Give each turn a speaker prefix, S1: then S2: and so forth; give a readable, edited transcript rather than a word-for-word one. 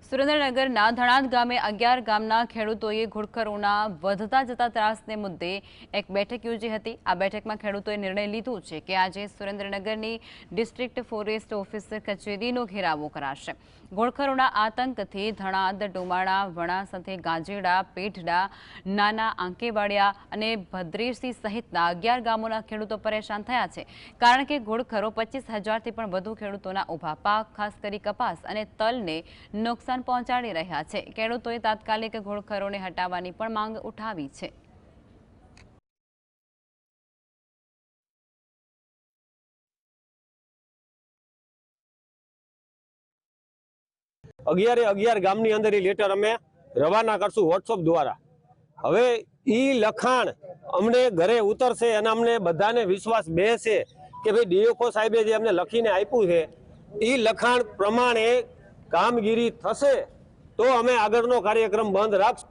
S1: સુરેન્દ્રનગરના ધણાદ ગામે 11 ગામના ખેડૂતોએ ઘુડખરોના વધતા જતા ત્રાસને મુદ્દે એક બેઠક યોજી હતી। આ બેઠકમાં ખેડૂતોએ નિર્ણય લીધો છે કે આજે સુરેન્દ્રનગરની ડિસ્ટ્રિક્ટ ફોરેસ્ટ ઓફિસર કચેરીનો ઘેરાવો કરાશે। ઘુડખરોના આતંકથી ધણાદ, ડોમાણા, વણા સાથે ગાજેડા, પેઢડા, નાના આંકેવાડિયા અને ભદ્રેસી સહિતના 11 ગામોના ખેડૂતો પરેશાન થયા છે, કારણ કે ઘુડખરો 25,000થી પણ વધુ ખેડૂતોના ઊભા પાક, ખાસ કરી કપાસ અને તલને નુકસાન પહોંચાડી રહ્યા છે। ખેડૂતોએ તાત્કાલિક ઘુડખરોને હટાવવાની પણ માંગ ઉઠાવી છે।
S2: અગિયારે 11 ગામની અંદર લેટર અમે રવાના કરશું વોટ્સઅપ દ્વારા। હવે ઈ લખાણ અમને ઘરે ઉતરશે અને અમને બધાને વિશ્વાસ બેસે કે ભાઈ ડીએફઓ સાહેબે જે અમને લખીને આપ્યું છે ઈ લખાણ પ્રમાણે કામગીરી થશે તો અમે આગળનો કાર્યક્રમ બંધ રાખશું।